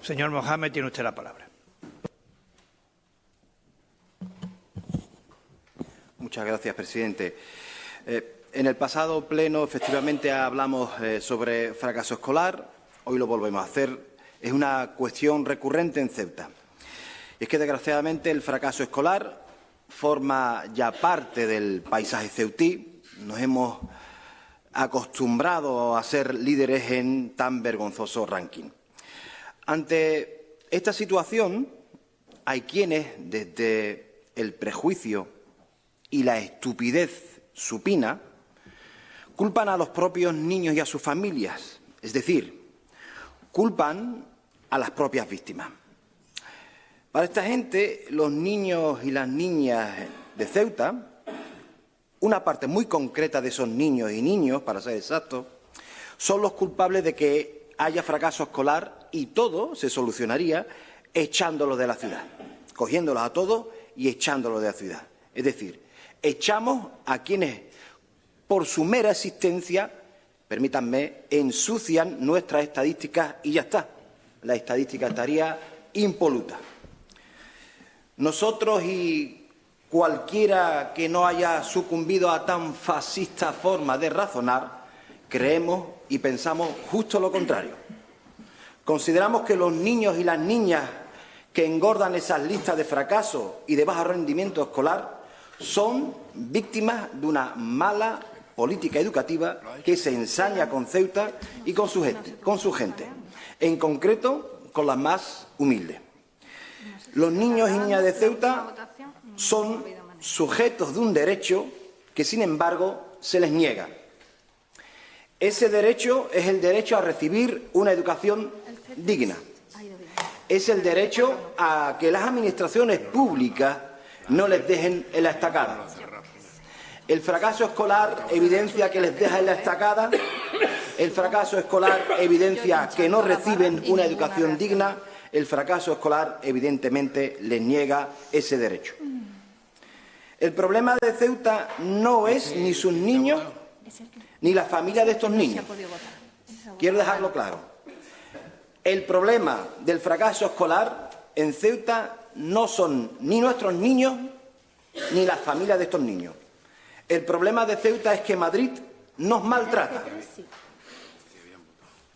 Señor Mohamed, tiene usted la palabra. Muchas gracias, presidente. En el pasado pleno, efectivamente, hablamos sobre fracaso escolar. Hoy lo volvemos a hacer. Es una cuestión recurrente en Ceuta. Es que, desgraciadamente, el fracaso escolar forma ya parte del paisaje ceutí. Nos hemos acostumbrado a ser líderes en tan vergonzoso ranking. Ante esta situación, hay quienes, desde el prejuicio y la estupidez supina, culpan a los propios niños y a sus familias, es decir, culpan a las propias víctimas. Para esta gente, los niños y las niñas de Ceuta, una parte muy concreta de esos niños y niños, para ser exactos, son los culpables de que haya fracaso escolar y todo se solucionaría echándolos de la ciudad, cogiéndolos a todos y echándolos de la ciudad. Es decir, echamos a quienes, por su mera existencia, permítanme, ensucian nuestras estadísticas y ya está. La estadística estaría impoluta. Nosotros y cualquiera que no haya sucumbido a tan fascista forma de razonar, creemos y pensamos justo lo contrario. Consideramos que los niños y las niñas que engordan esas listas de fracaso y de bajo rendimiento escolar son víctimas de una mala política educativa que se ensaña con Ceuta y con su gente, en concreto con las más humildes. Los niños y niñas de Ceuta son sujetos de un derecho que, sin embargo, se les niega. Ese derecho es el derecho a recibir una educación digna. Es el derecho a que las administraciones públicas no les dejen en la estacada. El fracaso escolar evidencia que les deja en la estacada. El fracaso escolar evidencia que no reciben una educación digna. El fracaso escolar, evidentemente, les niega ese derecho. El problema de Ceuta no es ni sus niños ni la familia de estos niños. Quiero dejarlo claro. El problema del fracaso escolar en Ceuta no son ni nuestros niños ni las familias de estos niños. El problema de Ceuta es que Madrid nos maltrata.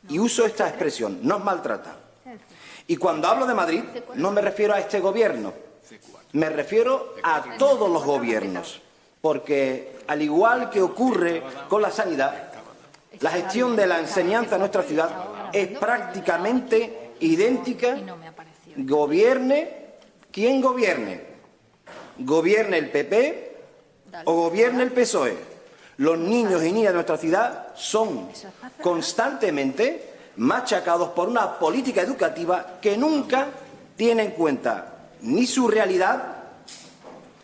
Y uso esta expresión, nos maltrata. Y cuando hablo de Madrid, no me refiero a este gobierno, me refiero a todos los gobiernos, porque al igual que ocurre con la sanidad, la gestión de la enseñanza en nuestra ciudad es prácticamente idéntica, gobierne quien gobierne, gobierne el PP o gobierne el PSOE. Los niños y niñas de nuestra ciudad son constantemente machacados por una política educativa que nunca tiene en cuenta ni su realidad,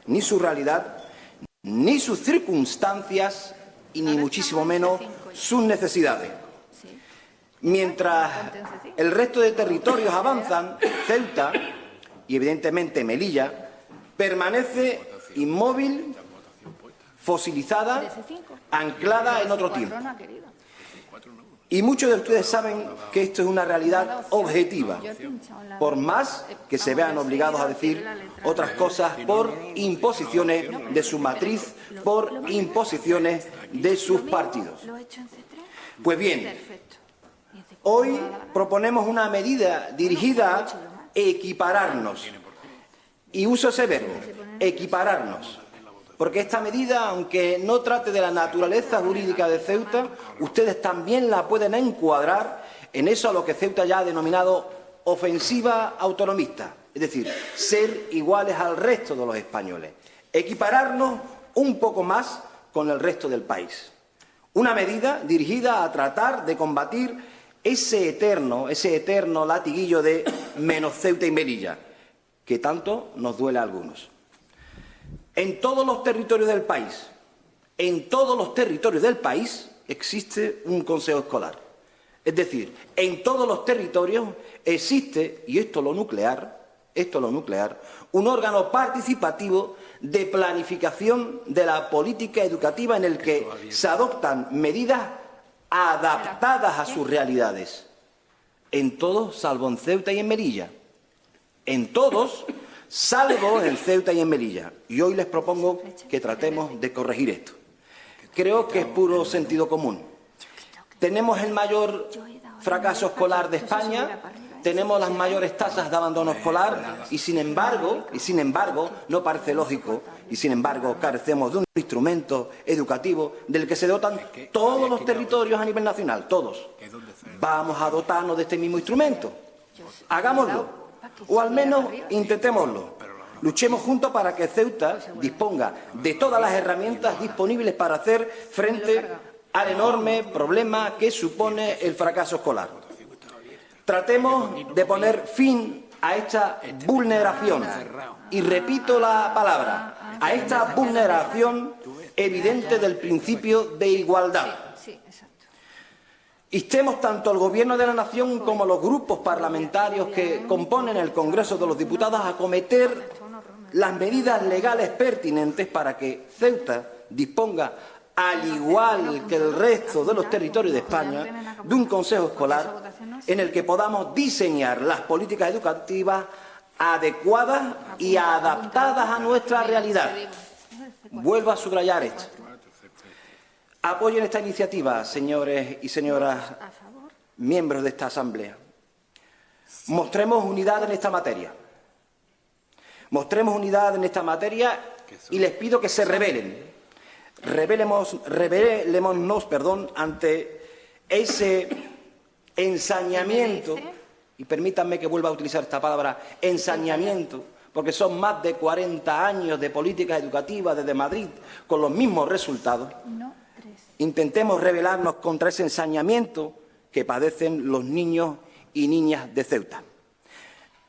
ni sus circunstancias y ni muchísimo menos sus necesidades. Mientras el resto de territorios avanzan, Ceuta y evidentemente Melilla permanece inmóvil, fosilizada, anclada en otro tiempo. Y muchos de ustedes saben que esto es una realidad objetiva, por más que se vean obligados a decir otras cosas por imposiciones de su matriz, por imposiciones de sus partidos. Pues bien, hoy proponemos una medida dirigida a equipararnos. Y uso ese verbo, equipararnos. Porque esta medida, aunque no trate de la naturaleza jurídica de Ceuta, ustedes también la pueden encuadrar en eso a lo que Ceuta ya ha denominado ofensiva autonomista, es decir, ser iguales al resto de los españoles, equipararnos un poco más con el resto del país. Una medida dirigida a tratar de combatir ese eterno latiguillo de menos Ceuta y Melilla, que tanto nos duele a algunos. En todos los territorios del país, existe un consejo escolar. Es decir, en todos los territorios existe, y esto es lo nuclear, un órgano participativo de planificación de la política educativa en el que se adoptan medidas adaptadas a sus realidades. En todos, salvo en Ceuta y en Melilla. En todos, salvo en Ceuta y en Melilla. Y hoy les propongo que tratemos de corregir esto. Creo que es puro sentido común. Tenemos el mayor fracaso escolar de España, tenemos las mayores tasas de abandono escolar y sin embargo, no parece lógico, y sin embargo carecemos de un instrumento educativo del que se dotan todos los territorios a nivel nacional, todos. Vamos a dotarnos de este mismo instrumento. Hagámoslo, o al menos intentémoslo. Luchemos juntos para que Ceuta disponga de todas las herramientas disponibles para hacer frente al enorme problema que supone el fracaso escolar. Tratemos de poner fin a esta vulneración, y repito la palabra, a esta vulneración evidente del principio de igualdad. Instemos tanto al Gobierno de la Nación como a los grupos parlamentarios que componen el Congreso de los Diputados a acometer las medidas legales pertinentes para que Ceuta disponga, al igual que el resto de los territorios de España, de un consejo escolar en el que podamos diseñar las políticas educativas adecuadas y adaptadas a nuestra realidad. Vuelvo a subrayar esto. Apoyen esta iniciativa, señores y señoras miembros de esta Asamblea. Mostremos unidad en esta materia. Mostremos unidad en esta materia y les pido que se rebelen. Rebelémonos, ante ese ensañamiento, y permítanme que vuelva a utilizar esta palabra, ensañamiento, porque son más de 40 años de políticas educativas desde Madrid con los mismos resultados. Intentemos rebelarnos contra ese ensañamiento que padecen los niños y niñas de Ceuta.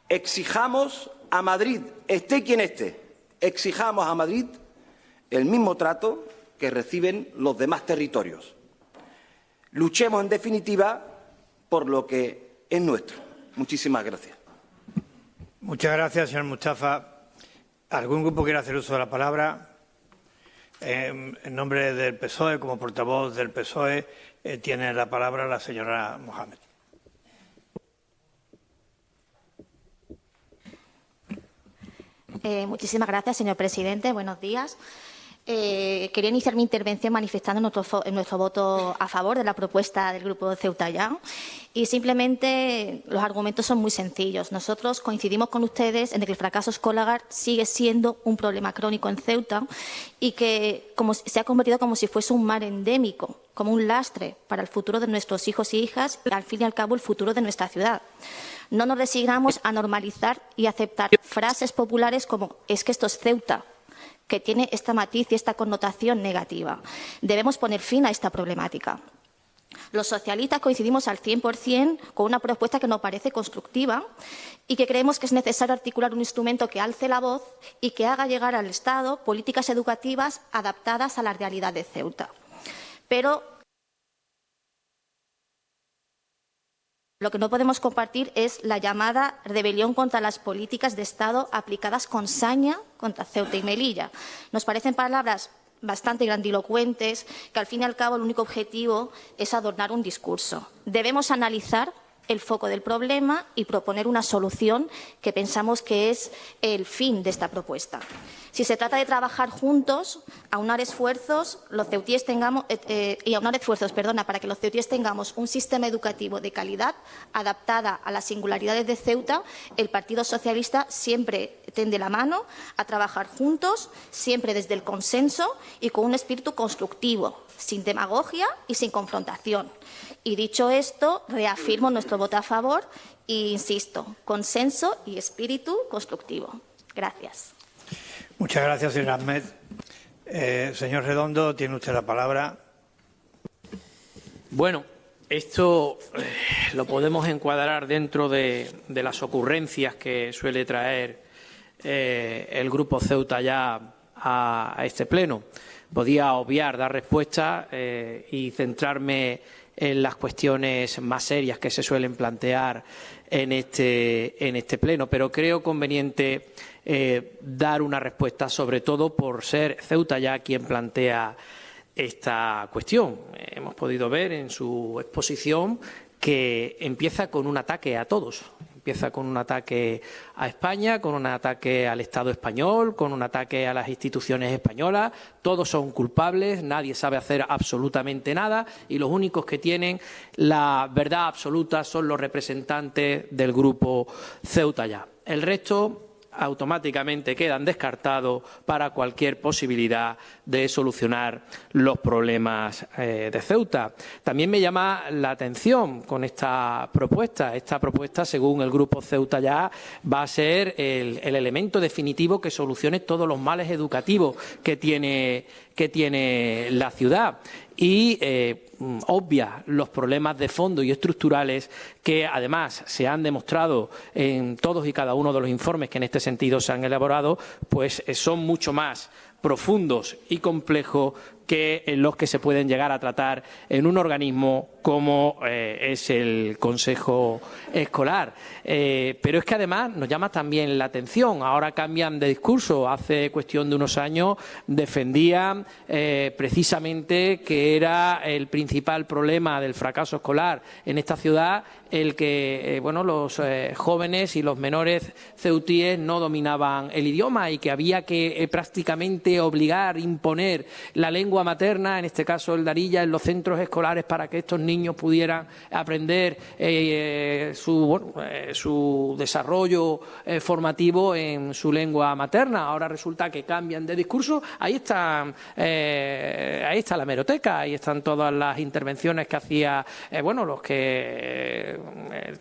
Exijamos a Madrid, esté quien esté, exijamos a Madrid el mismo trato que reciben los demás territorios. Luchemos, en definitiva, por lo que es nuestro. Muchísimas gracias. Muchas gracias, señor Mustafa. ¿Algún grupo quiere hacer uso de la palabra? En nombre del PSOE, como portavoz del PSOE, tiene la palabra la señora Mohamed. Muchísimas gracias, señor presidente. Buenos días. Quería iniciar mi intervención manifestando nuestro voto a favor de la propuesta del Grupo de Ceuta Ya, y simplemente los argumentos son muy sencillos. Nosotros coincidimos con ustedes en que el fracaso escolar sigue siendo un problema crónico en Ceuta y que se ha convertido como si fuese un mal endémico, como un lastre para el futuro de nuestros hijos y hijas y, al fin y al cabo, el futuro de nuestra ciudad. No nos resignamos a normalizar y aceptar frases populares como «es que esto es Ceuta», que tiene esta matiz y esta connotación negativa. Debemos poner fin a esta problemática. Los socialistas coincidimos al 100% con una propuesta que nos parece constructiva y que creemos que es necesario articular un instrumento que alce la voz y que haga llegar al Estado políticas educativas adaptadas a la realidad de Ceuta. Pero lo que no podemos compartir es la llamada rebelión contra las políticas de Estado aplicadas con saña contra Ceuta y Melilla. Nos parecen palabras bastante grandilocuentes que, al fin y al cabo, el único objetivo es adornar un discurso. Debemos analizar el foco del problema y proponer una solución que pensamos que es el fin de esta propuesta. Si se trata de trabajar juntos, aunar esfuerzos, para que los ceutíes tengamos un sistema educativo de calidad adaptada a las singularidades de Ceuta, el Partido Socialista siempre tiende la mano a trabajar juntos, siempre desde el consenso y con un espíritu constructivo, sin demagogia y sin confrontación. Y dicho esto, reafirmo nuestro voto a favor e insisto, consenso y espíritu constructivo. Gracias. Muchas gracias, señor Ahmed. Señor Redondo, tiene usted la palabra. Bueno, esto lo podemos encuadrar dentro de las ocurrencias que suele traer el Grupo Ceuta Ya a este pleno. Podía obviar, dar respuesta y centrarme en las cuestiones más serias que se suelen plantear en este pleno, pero creo conveniente dar una respuesta, sobre todo por ser Ceuta Ya quien plantea esta cuestión. Hemos podido ver en su exposición que que empieza con un ataque a todos. Empieza con un ataque a España, con un ataque al Estado español, con un ataque a las instituciones españolas. Todos son culpables, nadie sabe hacer absolutamente nada y los únicos que tienen la verdad absoluta son los representantes del grupo Ceuta Ya. El resto automáticamente quedan descartados para cualquier posibilidad de solucionar los problemas de Ceuta. También me llama la atención con esta propuesta. Esta propuesta, según el Grupo Ceuta Ya, va a ser el elemento definitivo que solucione todos los males educativos que tiene la ciudad y obvia los problemas de fondo y estructurales que, además, se han demostrado en todos y cada uno de los informes que en este sentido se han elaborado, pues son mucho más profundos y complejos que los que se pueden llegar a tratar en un organismo como es el Consejo Escolar. Pero es que además nos llama también la atención. Ahora cambian de discurso. Hace cuestión de unos años defendían precisamente que era el principal problema del fracaso escolar en esta ciudad el que los jóvenes y los menores ceutíes no dominaban el idioma y que había que prácticamente obligar, imponer la lengua materna, en este caso el darilla, en los centros escolares para que estos niños pudieran aprender su desarrollo formativo en su lengua materna. Ahora resulta que cambian de discurso. Ahí está la hemeroteca, ahí están todas las intervenciones que hacía los que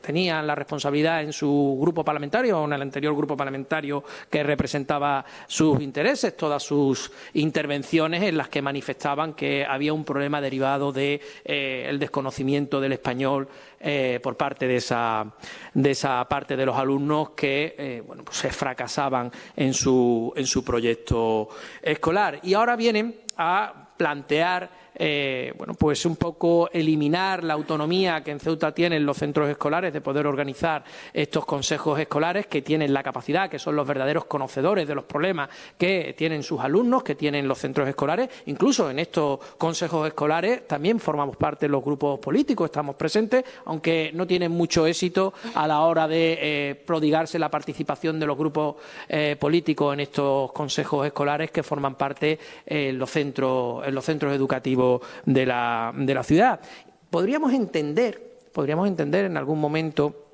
tenían la responsabilidad en su grupo parlamentario o en el anterior grupo parlamentario que representaba sus intereses, todas sus intervenciones en las que manifestaban que había un problema derivado de el desconocimiento del español por parte de esa parte de los alumnos que se fracasaban en su proyecto escolar. Y ahora vienen a plantear un poco eliminar la autonomía que en Ceuta tienen los centros escolares de poder organizar estos consejos escolares que tienen la capacidad, que son los verdaderos conocedores de los problemas que tienen sus alumnos, que tienen los centros escolares. Incluso en estos consejos escolares también formamos parte de los grupos políticos, estamos presentes, aunque no tienen mucho éxito a la hora de prodigarse la participación de los grupos políticos en estos consejos escolares que forman parte en los centros educativos de la ciudad. Podríamos entender en algún momento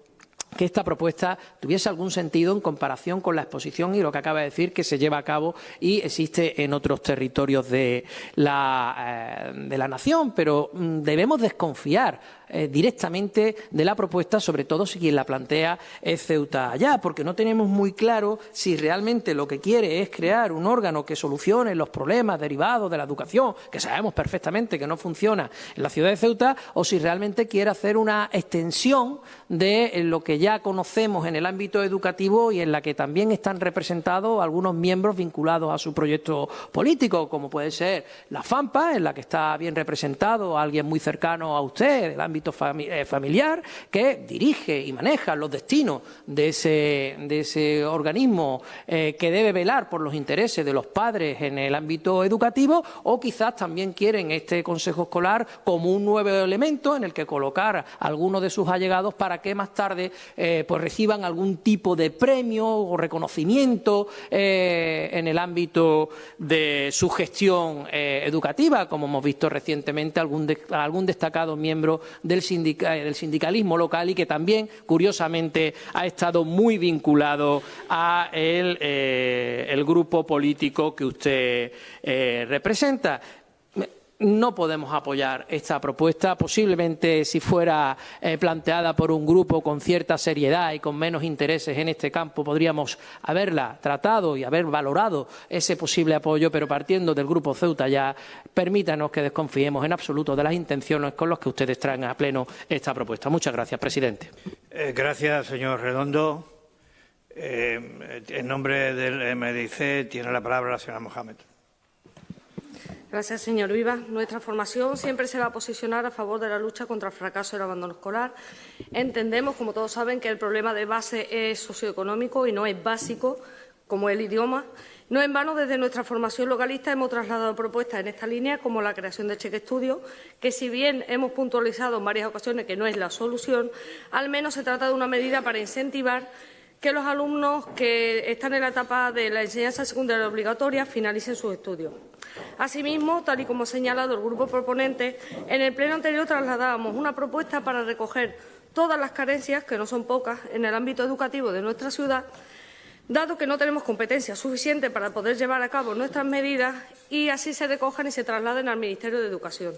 que esta propuesta tuviese algún sentido en comparación con la exposición y lo que acaba de decir que se lleva a cabo y existe en otros territorios de la nación, pero debemos desconfiar directamente de la propuesta, sobre todo si quien la plantea es Ceuta Ya, porque no tenemos muy claro si realmente lo que quiere es crear un órgano que solucione los problemas derivados de la educación, que sabemos perfectamente que no funciona en la ciudad de Ceuta, o si realmente quiere hacer una extensión de lo que ya conocemos en el ámbito educativo y en la que también están representados algunos miembros vinculados a su proyecto político, como puede ser la FAMPA, en la que está bien representado alguien muy cercano a usted, del ámbito familiar, que dirige y maneja los destinos de ese organismo que debe velar por los intereses de los padres en el ámbito educativo, o quizás también quieren este Consejo Escolar como un nuevo elemento en el que colocar a algunos de sus allegados para que más tarde reciban algún tipo de premio o reconocimiento en el ámbito de su gestión educativa, como hemos visto recientemente algún destacado miembro del sindicalismo local y que también, curiosamente, ha estado muy vinculado a el grupo político que usted representa. No podemos apoyar esta propuesta. Posiblemente, si fuera planteada por un grupo con cierta seriedad y con menos intereses en este campo, podríamos haberla tratado y haber valorado ese posible apoyo, pero partiendo del grupo Ceuta Ya, permítanos que desconfiemos en absoluto de las intenciones con las que ustedes traen a pleno esta propuesta. Muchas gracias, presidente. Gracias, señor Redondo. En nombre del MDIC tiene la palabra la señora Mohamed. Gracias, señor Vivas. Nuestra formación siempre se va a posicionar a favor de la lucha contra el fracaso y el abandono escolar. Entendemos, como todos saben, que el problema de base es socioeconómico y no es básico, como el idioma. No en vano, desde nuestra formación localista hemos trasladado propuestas en esta línea, como la creación de cheque estudio, que si bien hemos puntualizado en varias ocasiones que no es la solución, al menos se trata de una medida para incentivar que los alumnos que están en la etapa de la enseñanza secundaria obligatoria finalicen sus estudios. Asimismo, tal y como ha señalado el grupo proponente, en el pleno anterior trasladábamos una propuesta para recoger todas las carencias, que no son pocas, en el ámbito educativo de nuestra ciudad, dado que no tenemos competencia suficiente para poder llevar a cabo nuestras medidas y así se recojan y se trasladen al Ministerio de Educación.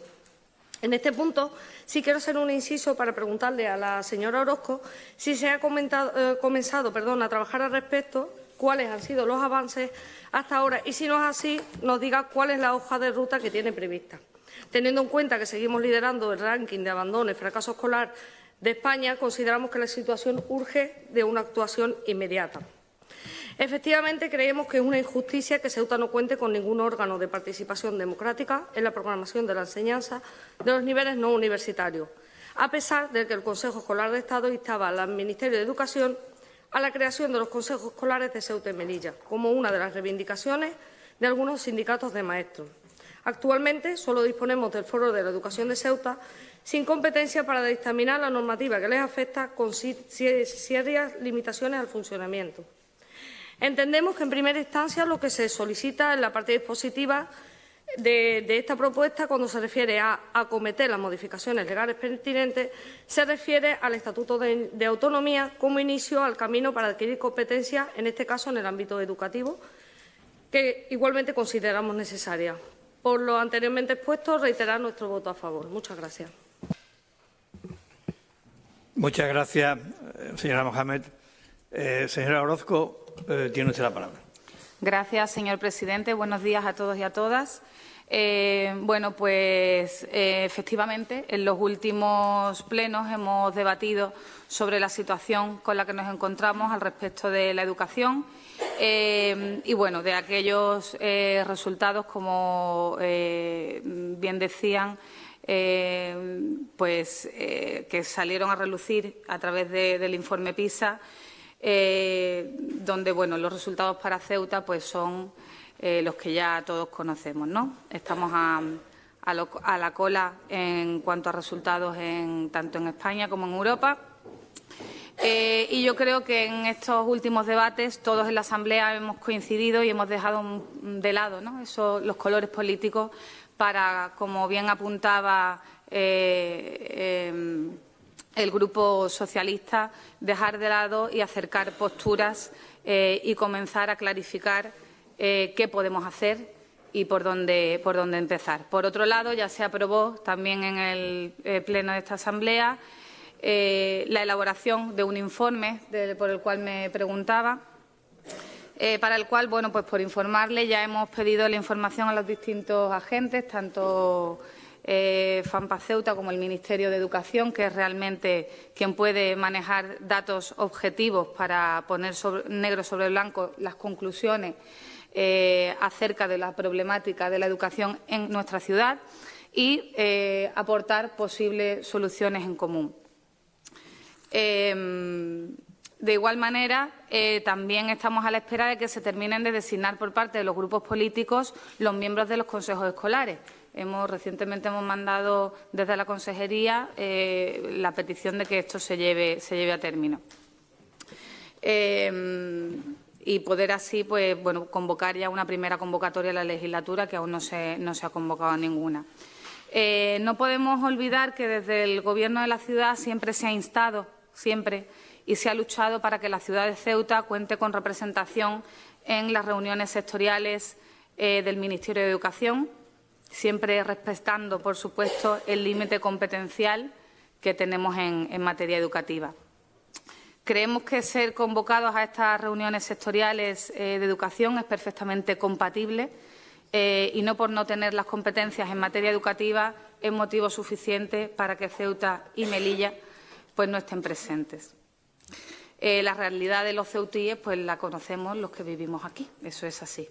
En este punto sí quiero hacer un inciso para preguntarle a la señora Orozco si se ha comenzado a trabajar al respecto, cuáles han sido los avances hasta ahora y, si no es así, nos diga cuál es la hoja de ruta que tiene prevista. Teniendo en cuenta que seguimos liderando el ranking de abandono y fracaso escolar de España, consideramos que la situación urge de una actuación inmediata. Efectivamente, creemos que es una injusticia que Ceuta no cuente con ningún órgano de participación democrática en la programación de la enseñanza de los niveles no universitarios, a pesar de que el Consejo Escolar de Estado instaba al Ministerio de Educación a la creación de los consejos escolares de Ceuta y Melilla, como una de las reivindicaciones de algunos sindicatos de maestros. Actualmente solo disponemos del Foro de la Educación de Ceuta, sin competencia para dictaminar la normativa que les afecta, con serias limitaciones al funcionamiento. Entendemos que, en primera instancia, lo que se solicita en la parte dispositiva de esta propuesta, cuando se refiere a acometer las modificaciones legales pertinentes, se refiere al Estatuto de Autonomía como inicio al camino para adquirir competencias, en este caso en el ámbito educativo, que igualmente consideramos necesaria. Por lo anteriormente expuesto, reiterar nuestro voto a favor. Muchas gracias. Muchas gracias, señora Mohamed. Señora Orozco, tiene usted la palabra. Gracias, señor presidente. Buenos días a todos y a todas. Efectivamente, en los últimos plenos hemos debatido sobre la situación con la que nos encontramos al respecto de la educación de aquellos resultados, como bien decían, que salieron a relucir a través del informe PISA, donde los resultados para Ceuta son los que ya todos conocemos, ¿no? Estamos a la cola en cuanto a resultados tanto en España como en Europa. Y yo creo que en estos últimos debates todos en la Asamblea hemos coincidido y hemos dejado de lado, ¿no?, los colores políticos para, como bien apuntaba el Grupo Socialista, dejar de lado y acercar posturas y comenzar a clarificar qué podemos hacer y por dónde empezar. Por otro lado, ya se aprobó también en el pleno de esta Asamblea la elaboración de un informe por el cual me preguntaba, para el cual, por informarle, ya hemos pedido la información a los distintos agentes, tanto FAMPA Ceuta como el Ministerio de Educación, que es realmente quien puede manejar datos objetivos para poner negro sobre blanco las conclusiones acerca de la problemática de la educación en nuestra ciudad y aportar posibles soluciones en común. De igual manera, también estamos a la espera de que se terminen de designar por parte de los grupos políticos los miembros de los consejos escolares. Recientemente hemos mandado desde la Consejería la petición de que esto se lleve a término. Y poder así convocar ya una primera convocatoria a la legislatura, que aún no se ha convocado ninguna. No podemos olvidar que desde el Gobierno de la ciudad siempre se ha instado, y se ha luchado para que la ciudad de Ceuta cuente con representación en las reuniones sectoriales del Ministerio de Educación, siempre respetando, por supuesto, el límite competencial que tenemos en materia educativa. Creemos que ser convocados a estas reuniones sectoriales de educación es perfectamente compatible y no por no tener las competencias en materia educativa es motivo suficiente para que Ceuta y Melilla no estén presentes. La realidad de los ceutíes la conocemos los que vivimos aquí, eso es así.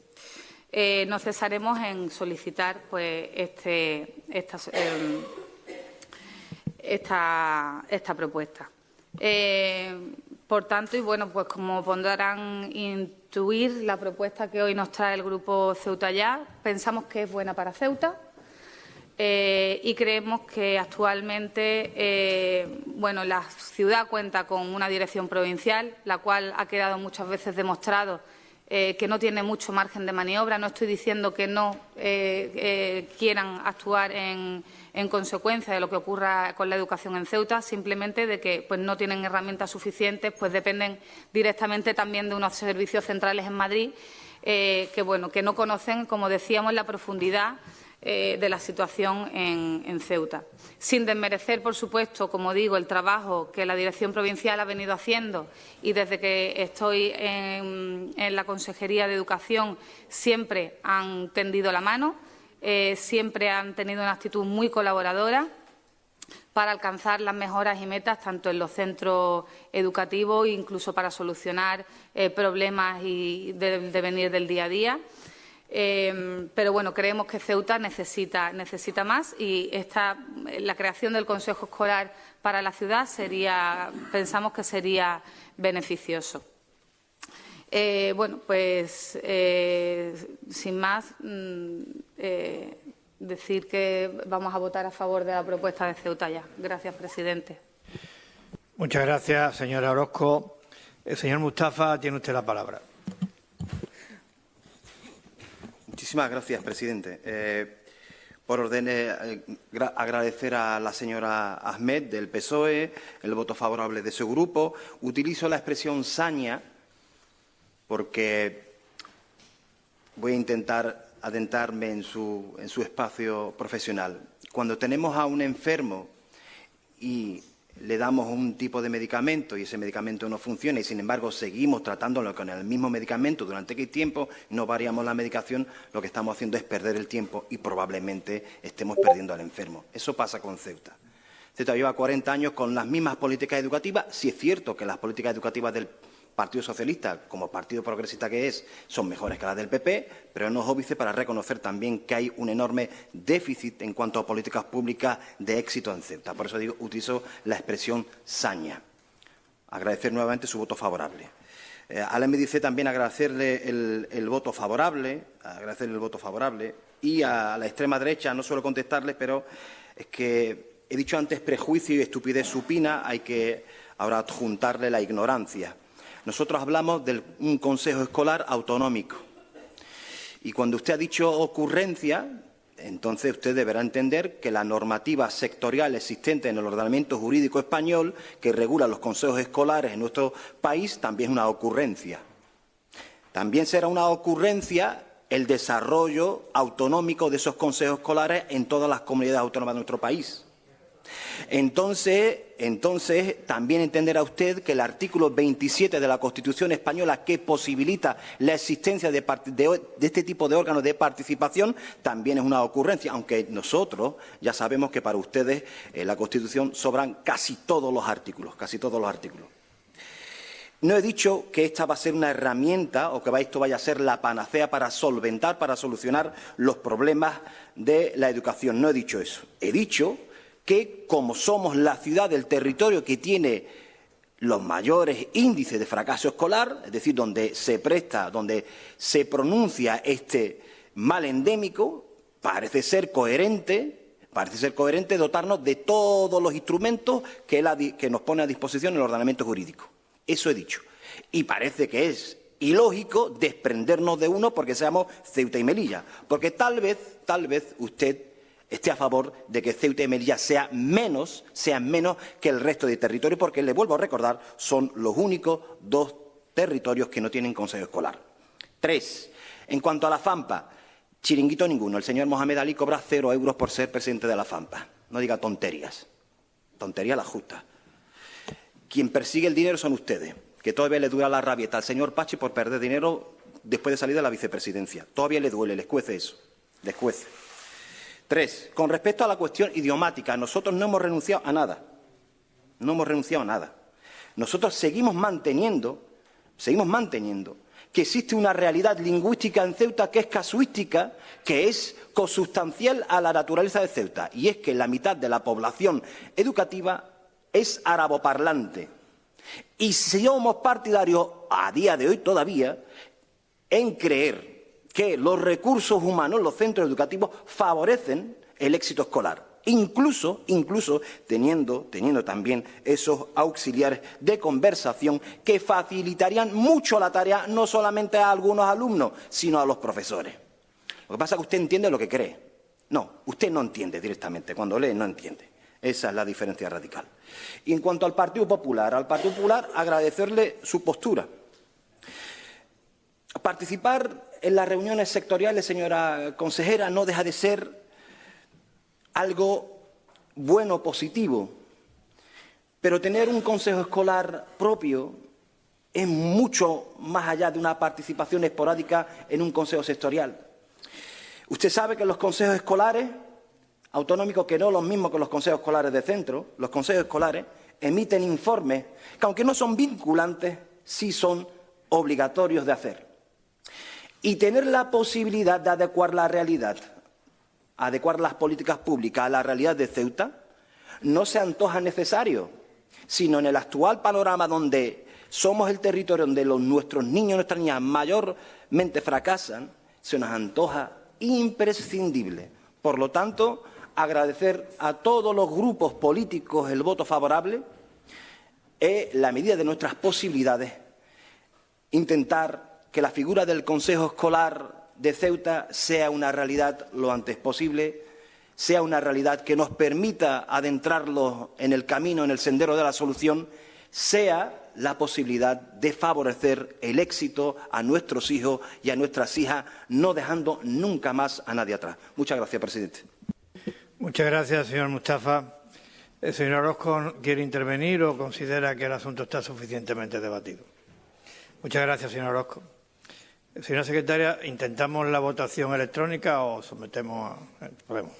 No cesaremos en solicitar esta propuesta. Por tanto, y bueno, pues como podrán intuir, la propuesta que hoy nos trae el Grupo Ceuta Ya, pensamos que es buena para Ceuta y creemos que actualmente bueno, la ciudad cuenta con una dirección provincial, la cual ha quedado muchas veces demostrado que no tiene mucho margen de maniobra. No estoy diciendo que no quieran actuar en consecuencia de lo que ocurra con la educación en Ceuta, simplemente de que pues, no tienen herramientas suficientes, pues dependen directamente también de unos servicios centrales en Madrid que no conocen, como decíamos, la profundidad de la situación en Ceuta. Sin desmerecer, por supuesto, como digo, el trabajo que la Dirección Provincial ha venido haciendo y desde que estoy en la Consejería de Educación siempre han tendido la mano, siempre han tenido una actitud muy colaboradora para alcanzar las mejoras y metas tanto en los centros educativos e incluso para solucionar problemas y del devenir del día a día. Pero bueno, creemos que Ceuta necesita más y la creación del Consejo Escolar para la ciudad pensamos que sería beneficioso. Bueno, pues sin más, decir que vamos a votar a favor de la propuesta de Ceuta Ya. Gracias, presidente. Muchas gracias, señora Orozco. Señor Mustafa, tiene usted la palabra. Muchísimas gracias, presidente. Por orden, agradecer a la señora Ahmed del PSOE el voto favorable de su grupo. Utilizo la expresión saña porque voy a intentar adentrarme en su espacio profesional. Cuando tenemos a un enfermo y le damos un tipo de medicamento y ese medicamento no funciona y, sin embargo, seguimos tratándolo con el mismo medicamento durante X tiempo, no variamos la medicación, lo que estamos haciendo es perder el tiempo y probablemente estemos perdiendo al enfermo. Eso pasa con Ceuta. Ceuta lleva 40 años con las mismas políticas educativas. Sí es cierto que las políticas educativas del Partido Socialista, como partido progresista que es, son mejores que las del PP, pero no es óbice para reconocer también que hay un enorme déficit en cuanto a políticas públicas de éxito en Ceuta. Por eso utilizo la expresión saña. Agradecer nuevamente su voto favorable. Alain me dice también agradecerle el voto favorable, y a la extrema derecha no suelo contestarles, pero es que he dicho antes prejuicio y estupidez supina, hay que ahora adjuntarle la ignorancia. Nosotros hablamos de un consejo escolar autonómico. Y cuando usted ha dicho ocurrencia, entonces usted deberá entender que la normativa sectorial existente en el ordenamiento jurídico español que regula los consejos escolares en nuestro país también es una ocurrencia. También será una ocurrencia el desarrollo autonómico de esos consejos escolares en todas las comunidades autónomas de nuestro país. Entonces, también entenderá usted que el artículo 27 de la Constitución española, que posibilita la existencia de este tipo de órganos de participación, también es una ocurrencia, aunque nosotros ya sabemos que para ustedes en la Constitución sobran casi todos los artículos. No he dicho que esta va a ser una herramienta o que esto vaya a ser la panacea para solucionar los problemas de la educación. No he dicho eso. He dicho que, como somos la ciudad del territorio que tiene los mayores índices de fracaso escolar, es decir, donde se pronuncia este mal endémico, parece ser coherente dotarnos de todos los instrumentos que nos pone a disposición el ordenamiento jurídico. Eso he dicho. Y parece que es ilógico desprendernos de uno porque seamos Ceuta y Melilla, porque tal vez usted esté a favor de que Ceuta y Melilla sean menos que el resto de territorios, porque, le vuelvo a recordar, son los únicos dos territorios que no tienen consejo escolar. 3. En cuanto a la FAMPA, chiringuito ninguno. El señor Mohamed Ali cobra 0 euros por ser presidente de la FAMPA. No diga tonterías. Tonterías las justas. Quien persigue el dinero son ustedes, que todavía le dura la rabieta al señor Pachi por perder dinero después de salir de la vicepresidencia. Todavía le duele, les cuece eso. Les cuece. 3. Con respecto a la cuestión idiomática, nosotros no hemos renunciado a nada. Nosotros seguimos manteniendo que existe una realidad lingüística en Ceuta que es casuística, que es consustancial a la naturaleza de Ceuta, y es que la mitad de la población educativa es araboparlante. Y si somos partidarios, a día de hoy todavía, en creer que los recursos humanos, los centros educativos, favorecen el éxito escolar. Incluso teniendo también esos auxiliares de conversación que facilitarían mucho la tarea no solamente a algunos alumnos, sino a los profesores. Lo que pasa es que usted entiende lo que cree. No, usted no entiende directamente. Cuando lee, no entiende. Esa es la diferencia radical. Y en cuanto al Partido Popular, agradecerle su postura. Participar en las reuniones sectoriales, señora consejera, no deja de ser algo bueno, positivo, pero tener un consejo escolar propio es mucho más allá de una participación esporádica en un consejo sectorial. Usted sabe que los consejos escolares autonómicos, que no los mismos que los consejos escolares de centro, los consejos escolares emiten informes que, aunque no son vinculantes, sí son obligatorios de hacer. Y tener la posibilidad de adecuar la realidad, adecuar las políticas públicas a la realidad de Ceuta, no se antoja necesario, sino en el actual panorama donde somos el territorio donde nuestros niños y nuestras niñas mayormente fracasan, se nos antoja imprescindible. Por lo tanto, agradecer a todos los grupos políticos el voto favorable, en la medida de nuestras posibilidades, intentar que la figura del Consejo Escolar de Ceuta sea una realidad lo antes posible, sea una realidad que nos permita adentrarlo en el camino, en el sendero de la solución, sea la posibilidad de favorecer el éxito a nuestros hijos y a nuestras hijas, no dejando nunca más a nadie atrás. Muchas gracias, presidente. Muchas gracias, señor Mustafa. ¿El señor Orozco quiere intervenir o considera que el asunto está suficientemente debatido? Muchas gracias, señor Orozco. Señora secretaria, ¿intentamos la votación electrónica o sometemos a... Podemos.